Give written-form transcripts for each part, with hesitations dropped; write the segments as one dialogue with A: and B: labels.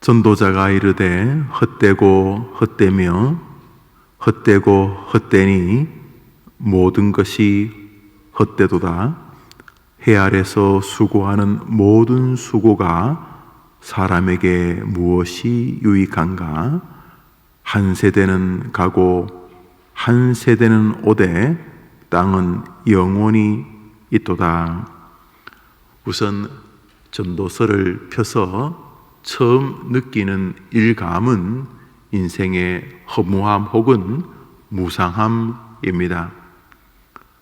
A: 전도자가 이르되 헛되고 헛되며 헛되고 헛되니 모든 것이 헛되도다. 해 아래서 수고하는 모든 수고가 사람에게 무엇이 유익한가? 한 세대는 가고 한 세대는 오되 땅은 영원히 있도다. 우선 전도서를 펴서 처음 느끼는 일감은 인생의 허무함 혹은 무상함입니다.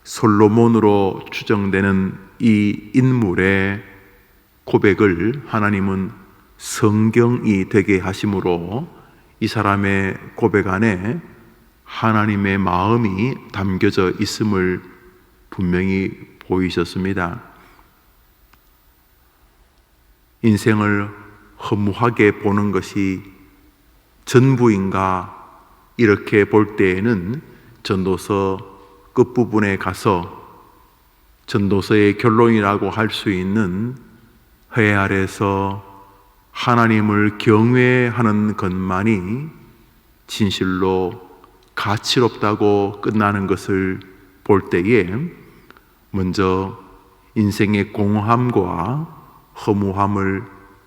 A: 솔로몬으로 추정되는 이 인물의 고백을 하나님은 성경이 되게 하심으로 이 사람의 고백 안에 하나님의 마음이 담겨져 있음을 분명히 보이셨습니다. 인생을 허무하게 보는 것이 전부인가 이렇게 볼 때에는 전도서 끝부분에 가서 전도서의 결론이라고 할 수 있는 해 아래서 하나님을 경외하는 것만이 진실로 가치롭다고 끝나는 것을 볼 때에 먼저 인생의 공허함과 허무함을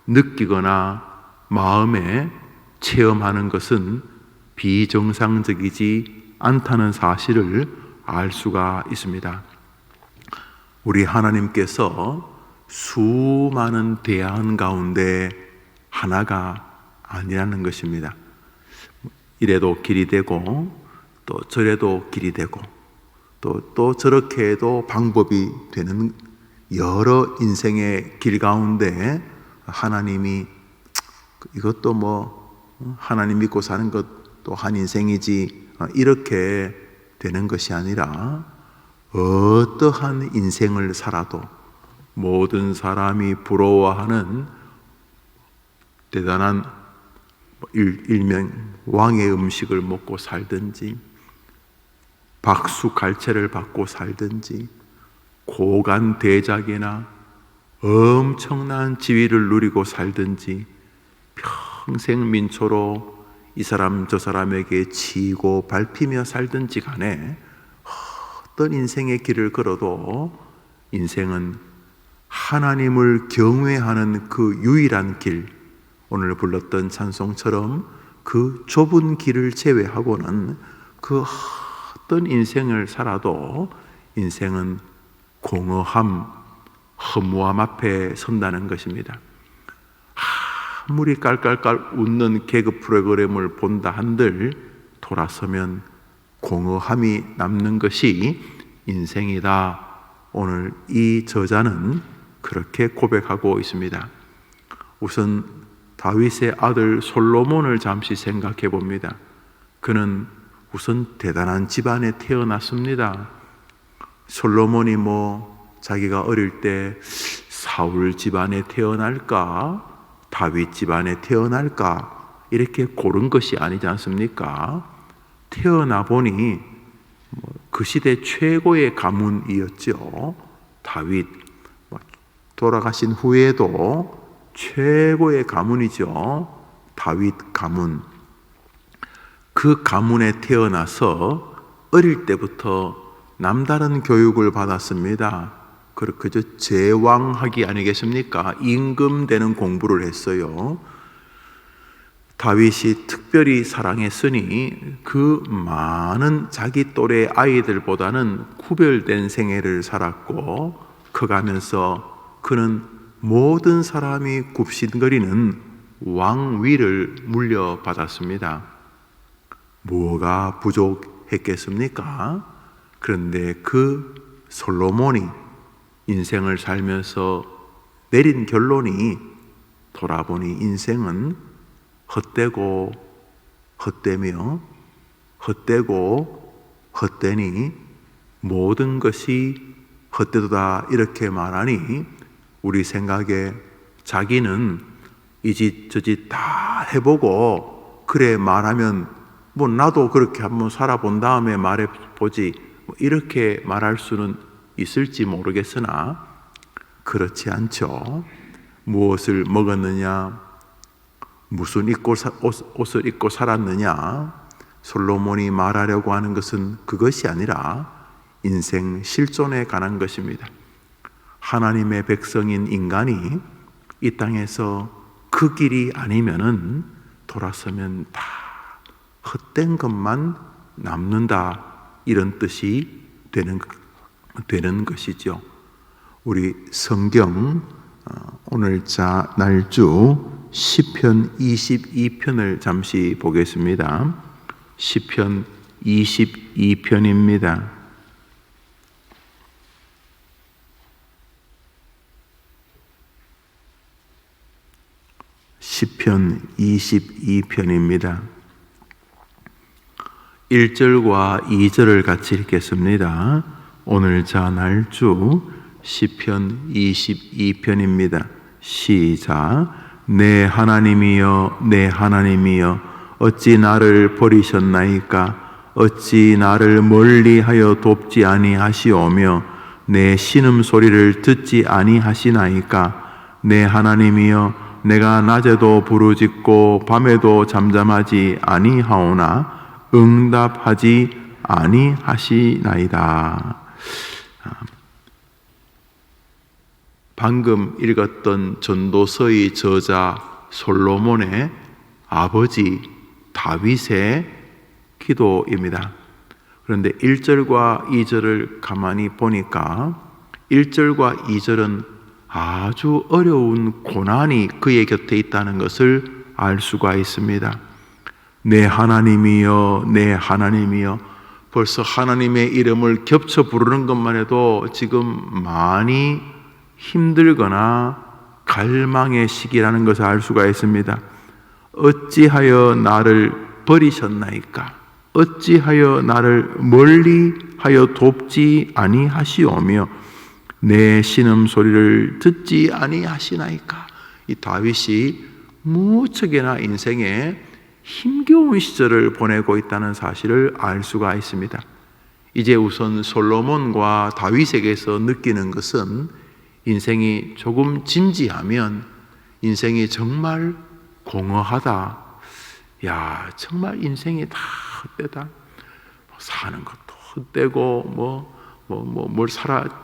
A: 느끼거나 마음에 체험하는 것은 비정상적이지 않다는 사실을 알 수가 있습니다. 우리 하나님께서 수많은 대안 가운데 하나가 아니라는 것입니다. 이래도 길이 되고 또 저래도 길이 되고 또 저렇게 해도 방법이 되는 여러 인생의 길 가운데 하나님이 이것도 하나님 믿고 사는 것도 한 인생이지 이렇게 되는 것이 아니라 어떠한 인생을 살아도 모든 사람이 부러워하는 대단한 일명 왕의 음식을 먹고 살든지 박수 갈채를 받고 살든지 고관 대작이나 엄청난 지위를 누리고 살든지 평생 민초로 이 사람 저 사람에게 치고 밟히며 살든지 간에 어떤 인생의 길을 걸어도 인생은 하나님을 경외하는 그 유일한 길, 오늘 불렀던 찬송처럼 그 좁은 길을 제외하고는 그 어떤 인생을 살아도 인생은 공허함, 허무함 앞에 선다는 것입니다. 아무리 깔깔깔 웃는 개그 프로그램을 본다 한들 돌아서면 공허함이 남는 것이 인생이다. 오늘 이 저자는 그렇게 고백하고 있습니다. 우선 다윗의 아들 솔로몬을 잠시 생각해 봅니다. 그는 우선 대단한 집안에 태어났습니다. 솔로몬이 자기가 어릴 때 사울 집안에 태어날까 다윗 집안에 태어날까 이렇게 고른 것이 아니지 않습니까? 태어나 보니 그 시대 최고의 가문이었죠. 다윗 돌아가신 후에도 최고의 가문이죠. 다윗 가문. 그 가문에 태어나서 어릴 때부터 남다른 교육을 받았습니다. 그저 제왕학위 아니겠습니까? 임금되는 공부를 했어요. 다윗이 특별히 사랑했으니 그 많은 자기 또래 아이들보다는 구별된 생애를 살았고 커가면서 그는 모든 사람이 굽신거리는 왕위를 물려받았습니다. 뭐가 부족했겠습니까? 그런데 그 솔로몬이 인생을 살면서 내린 결론이 돌아보니 인생은 헛되고 헛되며 헛되고 헛되니 모든 것이 헛되도다 이렇게 말하니 우리 생각에 자기는 이 짓 저 짓 다 해보고 그래 말하면 나도 그렇게 한번 살아본 다음에 말해보지 이렇게 말할 수는 있을지 모르겠으나 그렇지 않죠. 무엇을 먹었느냐, 무슨 옷을 입고 살았느냐? 솔로몬이 말하려고 하는 것은 그것이 아니라 인생 실존에 관한 것입니다. 하나님의 백성인 인간이 이 땅에서 그 길이 아니면은 돌아서면 다 헛된 것만 남는다, 이런 뜻이 되는 것이죠. 우리 성경 오늘 날주 시편 22편을 잠시 보겠습니다. 시편 22편입니다. 시편 22편입니다. 1절과 2절을 같이 읽겠습니다. 오늘 날주 시편 22편입니다. 시작. 내 하나님이여, 내 하나님이여, 어찌 나를 버리셨나이까? 어찌 나를 멀리하여 돕지 아니하시오며 내 신음소리를 듣지 아니하시나이까? 내 하나님이여, 내가 낮에도 부르짖고 밤에도 잠잠하지 아니하오나 응답하지 아니하시나이다. 방금 읽었던 전도서의 저자 솔로몬의 아버지 다윗의 기도입니다. 그런데 1절과 2절을 가만히 보니까 1절과 2절은 아주 어려운 고난이 그의 곁에 있다는 것을 알 수가 있습니다. 내 하나님이여, 내 하나님이여. 벌써 하나님의 이름을 겹쳐 부르는 것만 해도 지금 많이 힘들거나 갈망의 시기라는 것을 알 수가 있습니다. 어찌하여 나를 버리셨나이까? 어찌하여 나를 멀리하여 돕지 아니하시오며 내 신음소리를 듣지 아니하시나이까? 이 다윗이 무척이나 인생에 힘겨운 시절을 보내고 있다는 사실을 알 수가 있습니다. 이제 우선 솔로몬과 다윗에게서 느끼는 것은 인생이 조금 진지하면 인생이 정말 공허하다. 야, 정말 인생이 다 헛되다. 사는 것도 헛되고 뭘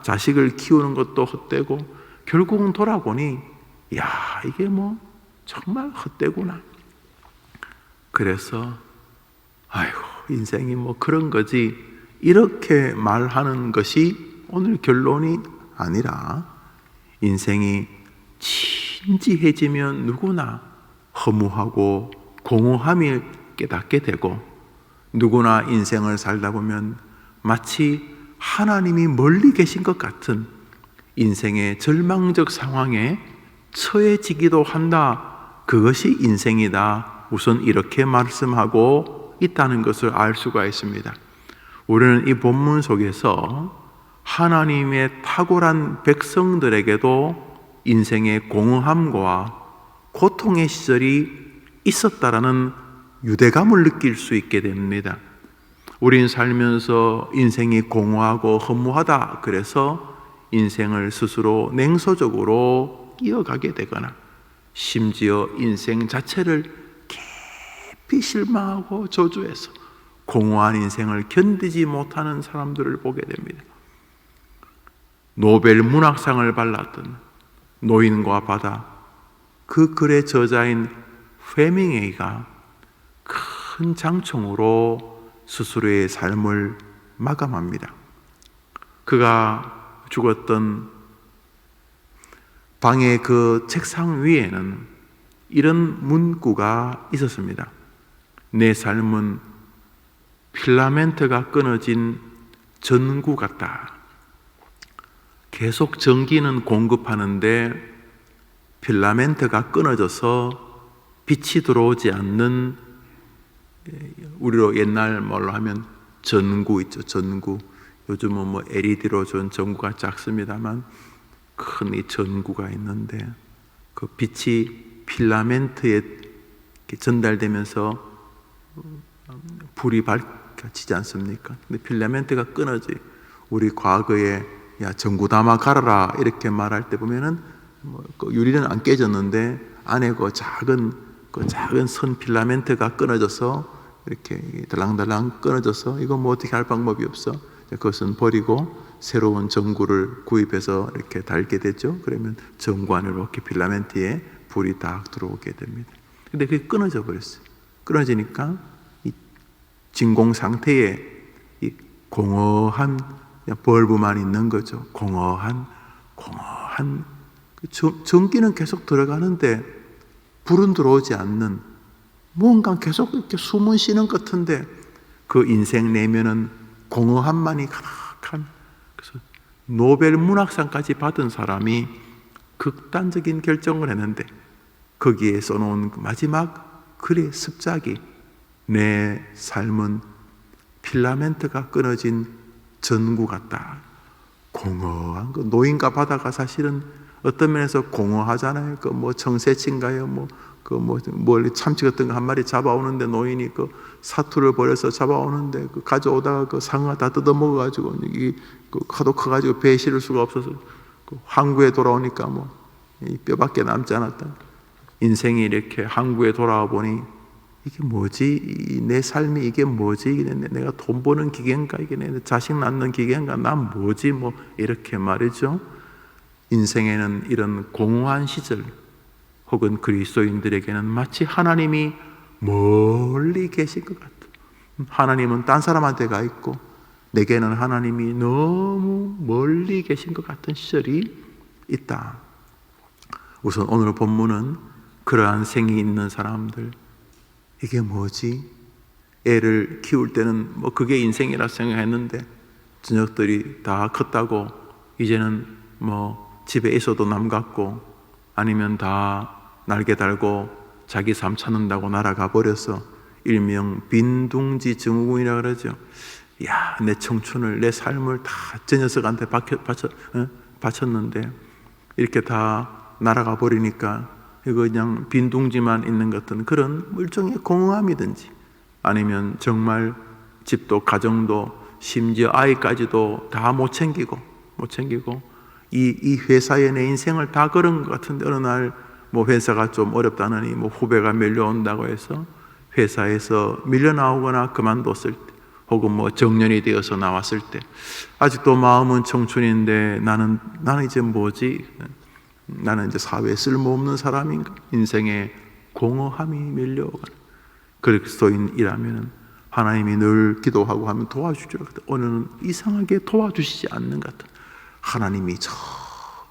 A: 자식을 키우는 것도 헛되고 결국은 돌아보니 야, 이게 정말 헛되구나. 그래서 아이고, 인생이 그런 거지, 이렇게 말하는 것이 오늘 결론이 아니라 인생이 진지해지면 누구나 허무하고 공허함을 깨닫게 되고 누구나 인생을 살다 보면 마치 하나님이 멀리 계신 것 같은 인생의 절망적 상황에 처해지기도 한다. 그것이 인생이다. 우선 이렇게 말씀하고 있다는 것을 알 수가 있습니다. 우리는 이 본문 속에서 하나님의 탁월한 백성들에게도 인생의 공허함과 고통의 시절이 있었다라는 유대감을 느낄 수 있게 됩니다. 우린 살면서 인생이 공허하고 허무하다, 그래서 인생을 스스로 냉소적으로 이어가게 되거나 심지어 인생 자체를 깊이 실망하고 저주해서 공허한 인생을 견디지 못하는 사람들을 보게 됩니다. 노벨 문학상을 받았던 노인과 바다, 그 글의 저자인 페밍웨이가 큰 장총으로 스스로의 삶을 마감합니다. 그가 죽었던 방의 그 책상 위에는 이런 문구가 있었습니다. 내 삶은 필라멘트가 끊어진 전구 같다. 계속 전기는 공급하는데 필라멘트가 끊어져서 빛이 들어오지 않는, 우리로 옛날 말로 하면 전구 있죠. 전구. 요즘은 LED로 준 전구가 작습니다만 큰 이 전구가 있는데 그 빛이 필라멘트에 전달되면서 불이 밝혀지지 않습니까? 근데 필라멘트가 끊어지. 우리 과거에 야, 전구 담아 갈아라 이렇게 말할 때 보면은 유리는 안 깨졌는데 안에 그 작은 그 작은 선 필라멘트가 끊어져서 이렇게 달랑달랑 끊어져서 이거 뭐 어떻게 할 방법이 없어. 그것은 버리고 새로운 전구를 구입해서 이렇게 달게 되죠. 그러면 전구 안으로 이렇게 필라멘트에 불이 딱 들어오게 됩니다. 근데 그게 끊어져 버렸어요. 끊어지니까 이 진공 상태에 이 공허한 벌브만 있는 거죠. 공허한 전기는 계속 들어가는데 불은 들어오지 않는, 뭔가 계속 이렇게 숨은 쉬는 것 같은데 그 인생 내면은 공허함만이 가득한. 그래서 노벨 문학상까지 받은 사람이 극단적인 결정을 했는데 거기에 써놓은 마지막 글의 습작이 내 삶은 필라멘트가 끊어진 전구 같다. 공허한 거. 노인과 바다가 사실은 어떤 면에서 공허하잖아요. 그 뭐 청새치인가요? 뭘 참치 같은 거 한 마리 잡아오는데 노인이 그 사투를 벌여서 잡아오는데 그 가져오다가 그 상어 다 뜯어 먹어가지고 이 그 하도 커가지고 배에 실을 수가 없어서 그 항구에 돌아오니까 뭐 이 뼈밖에 남지 않았다. 인생이 이렇게 항구에 돌아와 보니 이게 뭐지? 내 삶이 이게 뭐지? 내가 돈 버는 기계인가? 이게 내 자식 낳는 기계인가? 난 뭐지? 뭐 이렇게 말이죠. 인생에는 이런 공허한 시절 혹은 그리스도인들에게는 마치 하나님이 멀리 계신 것 같아요. 하나님은 딴 사람한테 가 있고 내게는 하나님이 너무 멀리 계신 것 같은 시절이 있다. 우선 오늘 본문은 그러한 생이 있는 사람들, 이게 뭐지? 애를 키울 때는 뭐 그게 인생이라 생각했는데 저녁들이 다 컸다고 이제는 뭐 집에 있어도 남 같고 아니면 다 날개 달고 자기 삶 찾는다고 날아가 버려서 일명 빈둥지 증후군이라고 그러죠. 야, 내 청춘을, 내 삶을 다 저 녀석한테 바쳤는데 이렇게 다 날아가 버리니까 이거 그냥 빈둥지만 있는 것 같은 그런 일종의 공허함이든지 아니면 정말 집도 가정도 심지어 아이까지도 다 못 챙기고 이 회사에 내 인생을 다 걸은 것 같은데 어느 날 뭐 회사가 좀 어렵다느니 뭐 후배가 밀려온다고 해서 회사에서 밀려나오거나 그만뒀을 때 혹은 뭐 정년이 되어서 나왔을 때 아직도 마음은 청춘인데 나는 이제 뭐지? 나는 이제 사회에 쓸모없는 사람인가? 인생에 공허함이 밀려오거나. 그리스도인이라면 하나님이 늘 기도하고 하면 도와주죠. 오늘은 이상하게 도와주시지 않는 것 같은, 하나님이 저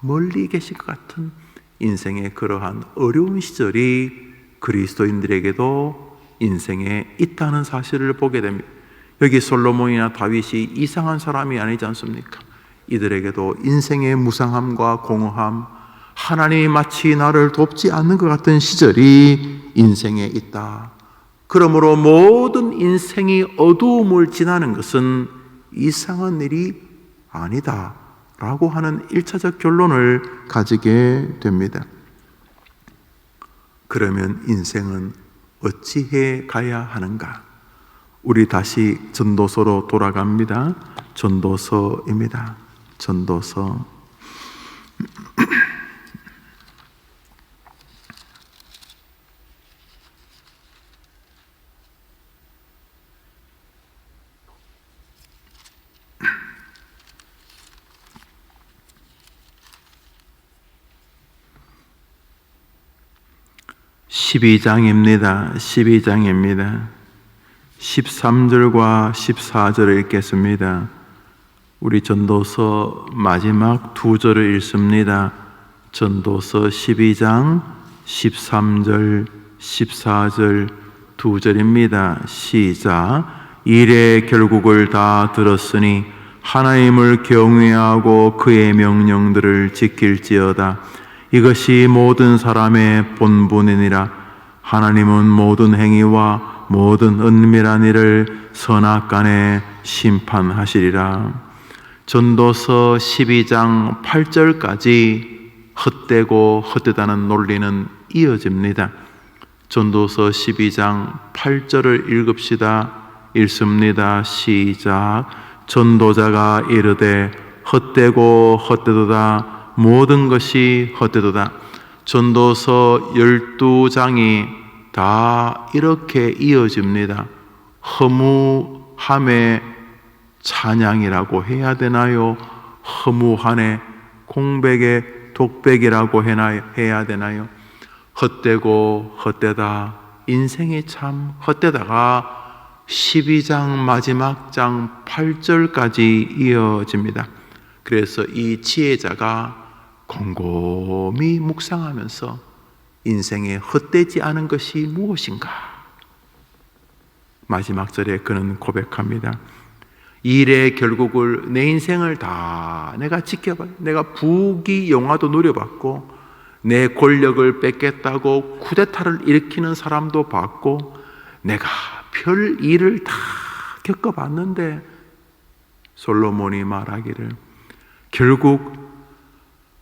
A: 멀리 계실 것 같은 인생의 그러한 어려운 시절이 그리스도인들에게도 인생에 있다는 사실을 보게 됩니다. 여기 솔로몬이나 다윗이 이상한 사람이 아니지 않습니까? 이들에게도 인생의 무상함과 공허함, 하나님이 마치 나를 돕지 않는 것 같은 시절이 인생에 있다. 그러므로 모든 인생이 어두움을 지나는 것은 이상한 일이 아니다 라고 하는 1차적 결론을 가지게 됩니다. 그러면 인생은 어찌해 가야 하는가? 우리 다시 전도서로 돌아갑니다. 전도서입니다. 전도서 12장입니다. 13절과 14절을 읽겠습니다. 우리 전도서 마지막 두 절을 읽습니다. 전도서 12장 13절 14절 두 절입니다. 시작. 일의 결국을 다 들었으니 하나님을 경외하고 그의 명령들을 지킬지어다. 이것이 모든 사람의 본분이니라. 하나님은 모든 행위와 모든 은밀한 일을 선악간에 심판하시리라. 전도서 12장 8절까지 헛되고 헛되다는 논리는 이어집니다. 전도서 12장 8절을 읽읍시다. 읽습니다. 시작. 전도자가 이르되 헛되고 헛되도다. 모든 것이 헛되도다. 전도서 12장이 다 이렇게 이어집니다. 허무함의 찬양이라고 해야 되나요? 허무한의 공백의 독백이라고 해야 되나요? 헛되고 헛되다. 인생이 참 헛되다가 12장 마지막 장 8절까지 이어집니다. 그래서 이 지혜자가 곰곰이 묵상하면서 인생에 헛되지 않은 것이 무엇인가? 마지막 절에 그는 고백합니다. 일의 결국을 내 인생을 다 내가 지켜봐. 내가 부귀 영화도 누려봤고 내 권력을 뺏겠다고 쿠데타를 일으키는 사람도 봤고 내가 별 일을 다 겪어봤는데 솔로몬이 말하기를 결국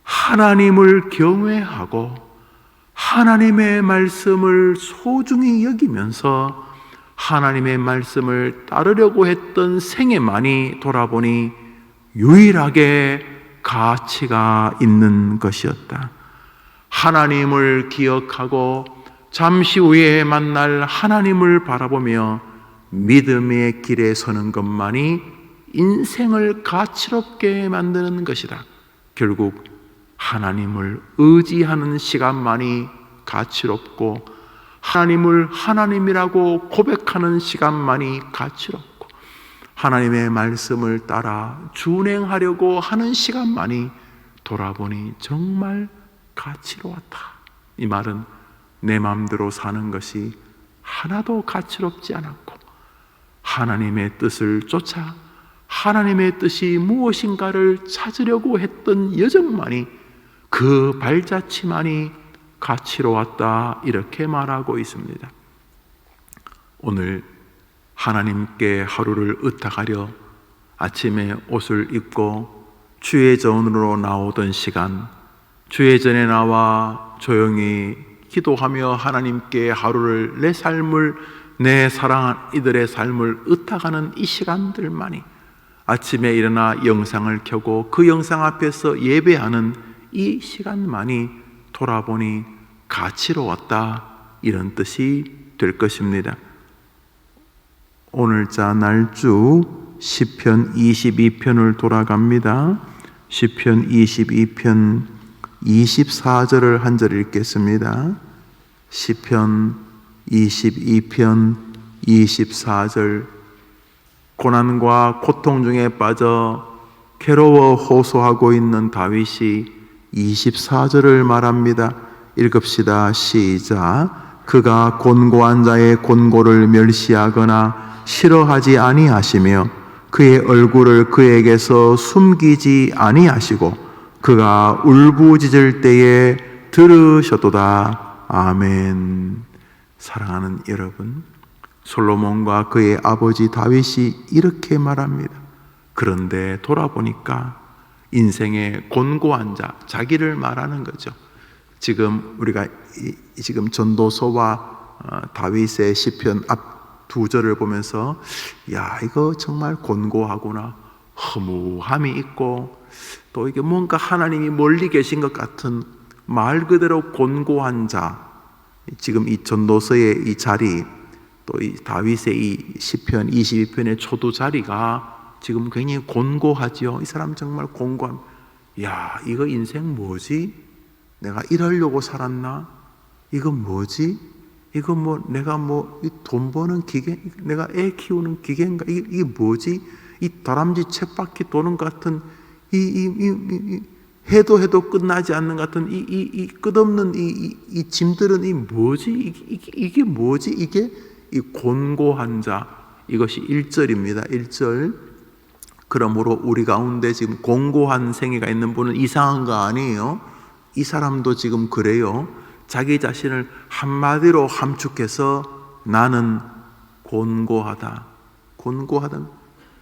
A: 하나님을 경외하고 하나님의 말씀을 소중히 여기면서 하나님의 말씀을 따르려고 했던 생애만이 돌아보니 유일하게 가치가 있는 것이었다. 하나님을 기억하고 잠시 후에 만날 하나님을 바라보며 믿음의 길에 서는 것만이 인생을 가치롭게 만드는 것이다. 결국 하나님을 의지하는 시간만이 가치롭고 하나님을 하나님이라고 고백하는 시간만이 가치롭고 하나님의 말씀을 따라 준행하려고 하는 시간만이 돌아보니 정말 가치로웠다. 이 말은 내 마음대로 사는 것이 하나도 가치롭지 않았고 하나님의 뜻을 쫓아 하나님의 뜻이 무엇인가를 찾으려고 했던 여정만이 그 발자취만이 가치로웠다. 이렇게 말하고 있습니다. 오늘 하나님께 하루를 의탁하려 아침에 옷을 입고 주의 전으로 나오던 시간, 주의 전에 나와 조용히 기도하며 하나님께 하루를 내 삶을 내 사랑한 이들의 삶을 의탁하는 이 시간들만이 아침에 일어나 영상을 켜고 그 영상 앞에서 예배하는 이 시간만이 돌아보니 가치로웠다. 이런 뜻이 될 것입니다. 오늘자 날주 시편 22편을 돌아갑니다. 시편 22편 24절을 한 절 읽겠습니다. 시편 22편 24절 고난과 고통 중에 빠져 괴로워 호소하고 있는 다윗이 24절을 말합니다. 읽읍시다. 시작. 그가 곤고한 자의 곤고를 멸시하거나 싫어하지 아니하시며 그의 얼굴을 그에게서 숨기지 아니하시고 그가 울부짖을 때에 들으셨도다. 아멘. 사랑하는 여러분, 솔로몬과 그의 아버지 다윗이 이렇게 말합니다. 그런데 돌아보니까 인생의 곤고한 자, 자기를 말하는 거죠. 지금 우리가 지금 전도서와 다윗의 시편 앞 두 절을 보면서 야, 이거 정말 곤고하구나. 허무함이 있고 또 이게 뭔가 하나님이 멀리 계신 것 같은 말 그대로 곤고한 자. 지금 이 전도서의 이 자리, 또 이 다윗의 이 시편 22편의 초두 자리가 지금 굉장히 곤고하지요. 이 사람 정말 곤고함. 야, 이거 인생 뭐지? 내가 이러려고 살았나? 이거 뭐지? 이거 뭐 내가 뭐 돈 버는 기계? 내가 애 키우는 기계인가? 이게 뭐지? 이 다람쥐 쳇바퀴 도는 것 같은 해도 끝나지 않는 것 같은 이 끝없는 이 짐들은 이 뭐지? 이게 뭐지? 이게 이 곤고한 자. 이것이 1절입니다. 1절. 그러므로 우리 가운데 지금 곤고한 생애가 있는 분은 이상한 거 아니에요. 이 사람도 지금 그래요. 자기 자신을 한마디로 함축해서 나는 곤고하다. 곤고하다.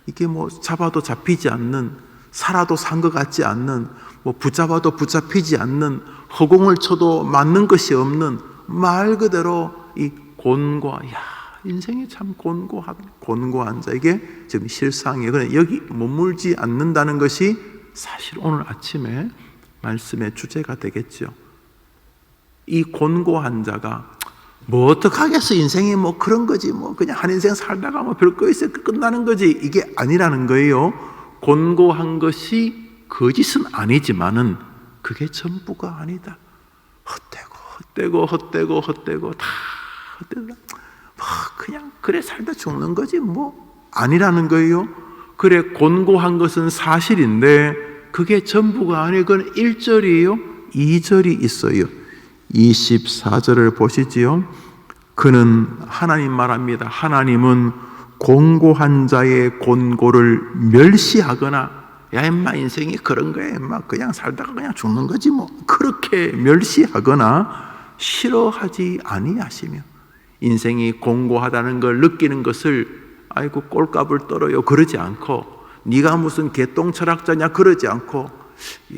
A: 이게 뭐 잡아도 잡히지 않는, 살아도 산 것 같지 않는, 뭐 붙잡아도 붙잡히지 않는, 허공을 쳐도 맞는 것이 없는 말 그대로 이 곤고야. 인생이 참 곤고한 자. 이게 지금 실상이에요. 그런데 여기 머물지 않는다는 것이 사실 오늘 아침에 말씀의 주제가 되겠죠. 이 곤고한 자가 뭐 어떡하겠어. 인생이 뭐 그런 거지. 뭐 그냥 한 인생 살다가 뭐 별거 있어 끝나는 거지. 이게 아니라는 거예요. 곤고한 것이 거짓은 아니지만은 그게 전부가 아니다. 헛되고 다 헛되다. 뭐 그냥 그래 살다 죽는 거지 뭐 아니라는 거예요. 그래 곤고한 것은 사실인데 그게 전부가 아니에요. 그건 1절이에요. 2절이 있어요. 24절을 보시지요. 그는 하나님 말합니다. 하나님은 곤고한 자의 곤고를 멸시하거나 야 임마 인생이 그런 거야 임마 그냥 살다가 그냥 죽는 거지 뭐 그렇게 멸시하거나 싫어하지 아니하시며 인생이 곤고하다는 걸 느끼는 것을 아이고 꼴값을 떨어요 그러지 않고 네가 무슨 개똥 철학자냐 그러지 않고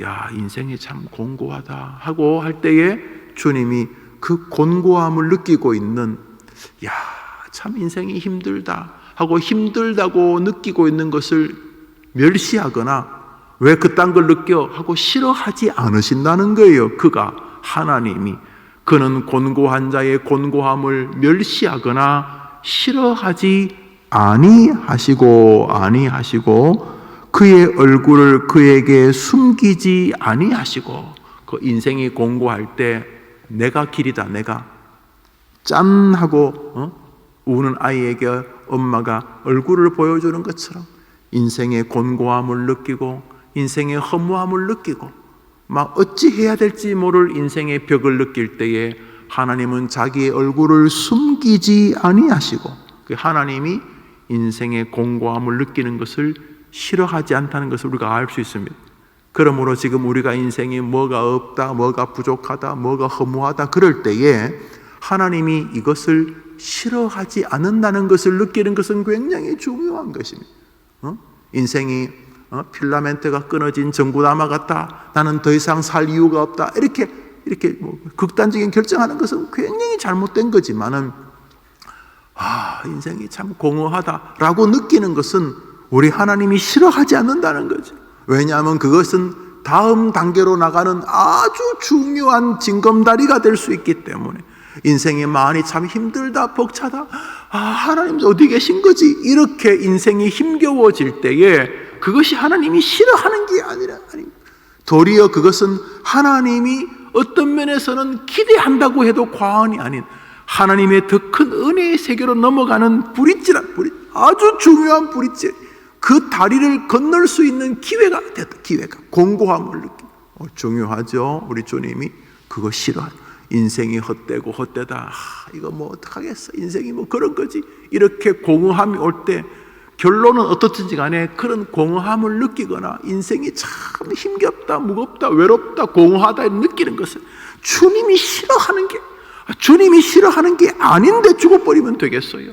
A: 야 인생이 참 곤고하다 하고 할 때에 주님이 그 곤고함을 느끼고 있는 야 참 인생이 힘들다 하고 힘들다고 느끼고 있는 것을 멸시하거나 왜 그딴 걸 느껴 하고 싫어하지 않으신다는 거예요. 그가 하나님이 그는 곤고한 자의 곤고함을 멸시하거나 싫어하지 아니하시고 그의 얼굴을 그에게 숨기지 아니하시고 그 인생이 곤고할 때 내가 길이다 내가 짠 하고 우는 아이에게 엄마가 얼굴을 보여주는 것처럼 인생의 곤고함을 느끼고 인생의 허무함을 느끼고 막 어찌 해야 될지 모를 인생의 벽을 느낄 때에 하나님은 자기의 얼굴을 숨기지 아니하시고 그 하나님이 인생의 곤고함을 느끼는 것을 싫어하지 않다는 것을 우리가 알 수 있습니다. 그러므로 지금 우리가 인생이 뭐가 없다, 뭐가 부족하다, 뭐가 허무하다 그럴 때에 하나님이 이것을 싫어하지 않는다는 것을 느끼는 것은 굉장히 중요한 것입니다. 인생이 필라멘트가 끊어진 전구나무 같다. 나는 더 이상 살 이유가 없다. 이렇게 뭐 극단적인 결정하는 것은 굉장히 잘못된 거지만은 인생이 참 공허하다라고 느끼는 것은 우리 하나님이 싫어하지 않는다는 거죠. 왜냐하면 그것은 다음 단계로 나가는 아주 중요한 징검다리가 될 수 있기 때문에 인생이 많이 참 힘들다 벅차다 하나님 어디 계신 거지 이렇게 인생이 힘겨워질 때에 그것이 하나님이 싫어하는 게 아니라 도리어 그것은 하나님이 어떤 면에서는 기대한다고 해도 과언이 아닌 하나님의 더 큰 은혜의 세계로 넘어가는 아주 중요한 브릿지 그 다리를 건널 수 있는 기회가 됐다. 기회가 공고함을 느끼고 중요하죠. 우리 주님이 그거 싫어하죠. 인생이 헛되다. 이거 뭐 어떡하겠어. 인생이 뭐 그런 거지. 이렇게 공허함이 올 때 결론은 어떻든지 간에 그런 공허함을 느끼거나 인생이 참 힘겹다, 무겁다, 외롭다, 공허하다 느끼는 것을 주님이 싫어하는 게 아닌데 죽어버리면 되겠어요.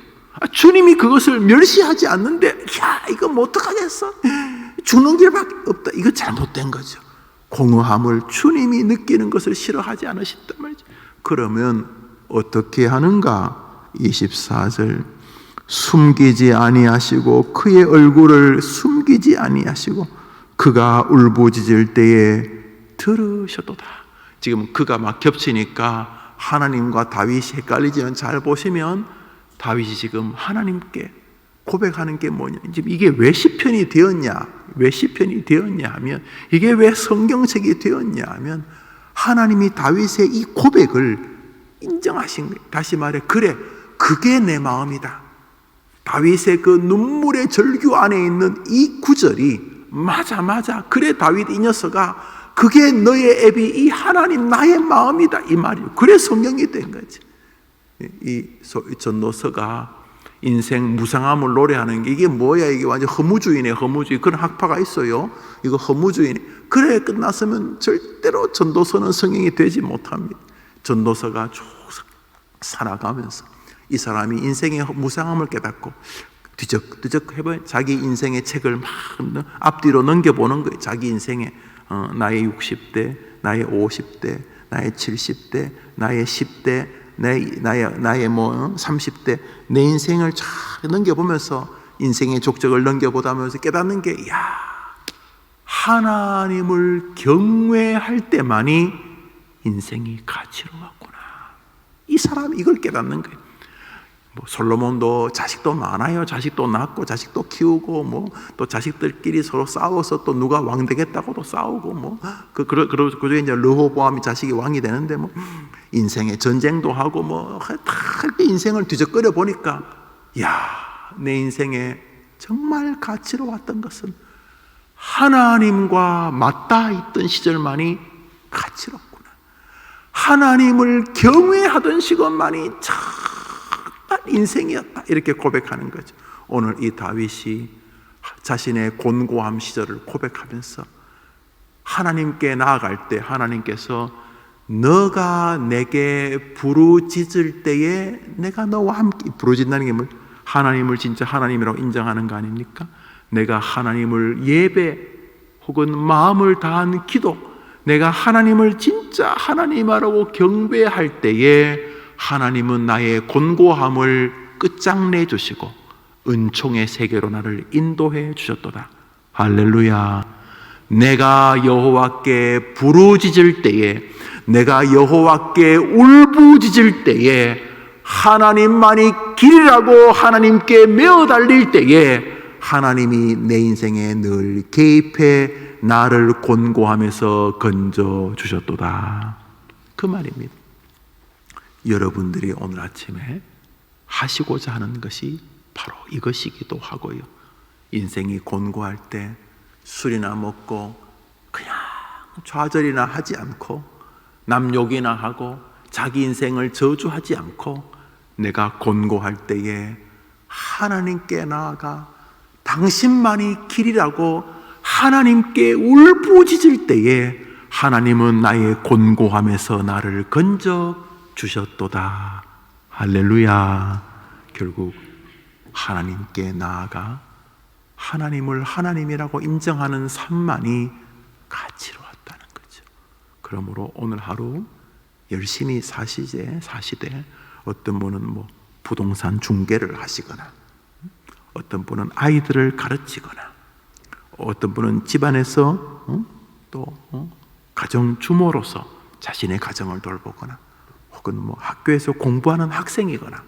A: 주님이 그것을 멸시하지 않는데 야 이거 뭐 어떡하겠어. 죽는 길밖에 없다. 이거 잘못된 거죠. 공허함을 주님이 느끼는 것을 싫어하지 않으신단 말이죠. 그러면 어떻게 하는가? 24절 숨기지 아니하시고 그의 얼굴을 숨기지 아니하시고 그가 울부짖을 때에 들으셨도다. 지금 그가 막 겹치니까 하나님과 다윗이 헷갈리지만 잘 보시면 다윗이 지금 하나님께 고백하는 게 뭐냐. 지금 이게 왜 시편이 되었냐? 왜 시편이 되었냐 하면 이게 왜 성경책이 되었냐 하면 하나님이 다윗의 이 고백을 인정하신 거예요. 다시 말해 그래 그게 내 마음이다. 다윗의 그 눈물의 절규 안에 있는 이 구절이 맞아 그래 다윗 이 녀석아 그게 너의 애비 이 하나님 나의 마음이다 이 말이에요. 그래 성경이 된 거지. 이 전도서가 인생 무상함을 노래하는 게 이게 뭐야 이게 완전 허무주의네 허무주의 그런 학파가 있어요. 이거 허무주의네. 그래 끝났으면 절대로 전도서는 성경이 되지 못합니다. 전도서가 쭉 살아가면서 이 사람이 인생의 무상함을 깨닫고 뒤적뒤적 해봐요. 자기 인생의 책을 막 앞뒤로 넘겨보는 거예요. 자기 인생의 나의 60대, 나의 50대, 나의 70대, 나의 10대, 나의 뭐 30대 내 인생을 쫙 넘겨보면서 인생의 족적을 넘겨보다면서 깨닫는 게 하나님을 경외할 때만이 인생이 가치로 왔구나. 이 사람이 이걸 깨닫는 거예요. 뭐 솔로몬도 자식도 많아요. 자식도 낳고 자식도 키우고 뭐 또 자식들끼리 서로 싸워서 또 누가 왕 되겠다고도 싸우고 뭐 그중에 이제 르호보암이 자식이 왕이 되는데 뭐 인생의 전쟁도 하고 뭐 다 인생을 뒤적거려 보니까 야, 내 인생에 정말 가치로 왔던 것은 하나님과 맞닿아 있던 시절만이 가치롭구나. 하나님을 경외하던 시간만이 정말 인생이었다. 이렇게 고백하는 거죠. 오늘 이 다윗이 자신의 곤고함 시절을 고백하면서 하나님께 나아갈 때 하나님께서 너가 내게 부르짖을 때에 내가 너와 함께, 부르짖는다는 게 뭐 하나님을 진짜 하나님이라고 인정하는 거 아닙니까? 내가 하나님을 예배 혹은 마음을 다한 기도, 내가 하나님을 진짜 하나님이라고 경배할 때에 하나님은 나의 곤고함을 끝장내 주시고 은총의 세계로 나를 인도해 주셨도다. 할렐루야. 내가 여호와께 부르짖을 때에, 내가 여호와께 울부짖을 때에 하나님만이 길이라고 하나님께 메어 달릴 때에 하나님이 내 인생에 늘 개입해 나를 곤고함에서 건져 주셨도다. 그 말입니다. 여러분들이 오늘 아침에 하시고자 하는 것이 바로 이것이기도 하고요. 인생이 곤고할 때 술이나 먹고 그냥 좌절이나 하지 않고 남 욕이나 하고 자기 인생을 저주하지 않고 내가 곤고할 때에 하나님께 나아가 당신만이 길이라고 하나님께 울부짖을 때에 하나님은 나의 곤고함에서 나를 건져 주셨도다. 할렐루야. 결국 하나님께 나아가 하나님을 하나님이라고 인정하는 삶만이 가치로 왔다는 거죠. 그러므로 오늘 하루 열심히 사시되 어떤 분은 뭐 부동산 중개를 하시거나, 어떤 분은 아이들을 가르치거나, 어떤 분은 집안에서 또 가정 주모로서 자신의 가정을 돌보거나, 혹은 뭐 학교에서 공부하는 학생이거나,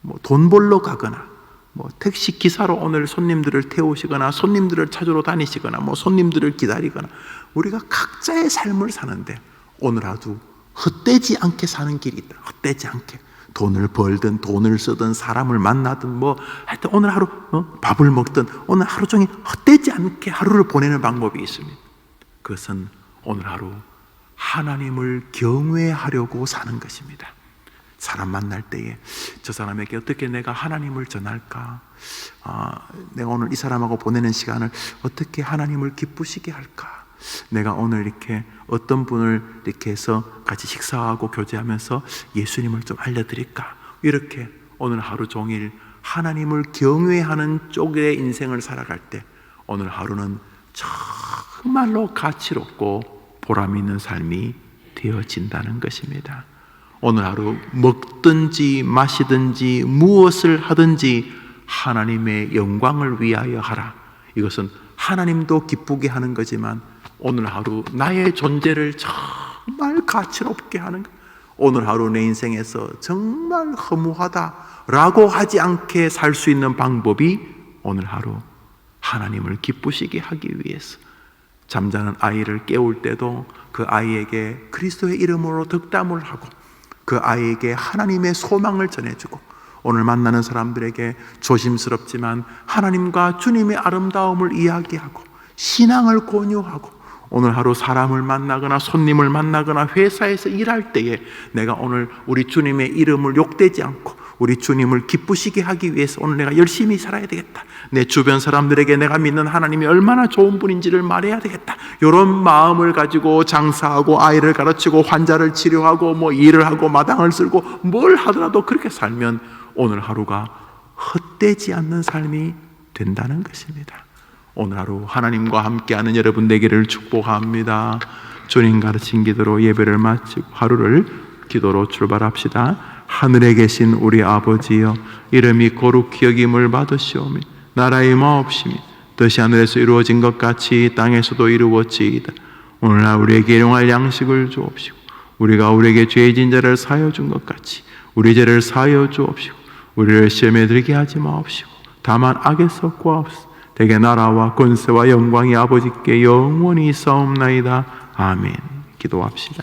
A: 뭐 돈 벌러 가거나, 뭐 택시 기사로 오늘 손님들을 태우시거나, 손님들을 찾으러 다니시거나, 뭐 손님들을 기다리거나, 우리가 각자의 삶을 사는데 오늘 아주 헛되지 않게 사는 길이 있다. 헛되지 않게 돈을 벌든 돈을 쓰든 사람을 만나든 뭐 하여튼 오늘 하루 밥을 먹든 오늘 하루 종일 헛되지 않게 하루를 보내는 방법이 있습니다. 그것은 오늘 하루 하나님을 경외하려고 사는 것입니다. 사람 만날 때에 저 사람에게 어떻게 내가 하나님을 전할까? 내가 오늘 이 사람하고 보내는 시간을 어떻게 하나님을 기쁘시게 할까? 내가 오늘 이렇게 어떤 분을 이렇게 해서 같이 식사하고 교제하면서 예수님을 좀 알려드릴까? 이렇게 오늘 하루 종일 하나님을 경외하는 쪽의 인생을 살아갈 때 오늘 하루는 정말로 가치롭고 보람 있는 삶이 되어진다는 것입니다. 오늘 하루 먹든지 마시든지 무엇을 하든지 하나님의 영광을 위하여 하라. 이것은 하나님도 기쁘게 하는 거지만 오늘 하루 나의 존재를 정말 가치롭게 하는 것, 오늘 하루 내 인생에서 정말 허무하다라고 하지 않게 살 수 있는 방법이 오늘 하루 하나님을 기쁘시게 하기 위해서 잠자는 아이를 깨울 때도 그 아이에게 그리스도의 이름으로 덕담을 하고 그 아이에게 하나님의 소망을 전해주고, 오늘 만나는 사람들에게 조심스럽지만 하나님과 주님의 아름다움을 이야기하고 신앙을 권유하고, 오늘 하루 사람을 만나거나 손님을 만나거나 회사에서 일할 때에 내가 오늘 우리 주님의 이름을 욕되지 않고 우리 주님을 기쁘시게 하기 위해서 오늘 내가 열심히 살아야 되겠다. 내 주변 사람들에게 내가 믿는 하나님이 얼마나 좋은 분인지를 말해야 되겠다. 이런 마음을 가지고 장사하고 아이를 가르치고 환자를 치료하고 뭐 일을 하고 마당을 쓸고 뭘 하더라도 그렇게 살면 오늘 하루가 헛되지 않는 삶이 된다는 것입니다. 오늘 하루 하나님과 함께하는 여러분 되기를 축복합니다. 주님 가르친 기도로 예배를 마치고 하루를 기도로 출발합시다. 하늘에 계신 우리 아버지여, 이름이 거룩히 여김을 받으시오며 나라의 마옵시며 뜻이 하늘에서 이루어진 것 같이 땅에서도 이루어지이다. 오늘날 우리에게 일용할 양식을 주옵시고 우리가 우리에게 죄진 자를 사하여 준 것 같이 우리 죄를 사하여 주옵시고 우리를 시험에 들게 하지 마옵시고 다만 악에서 구하옵소서. 대개 나라와 권세와 영광이 아버지께 영원히 있사옵나이다. 아멘. 기도합시다.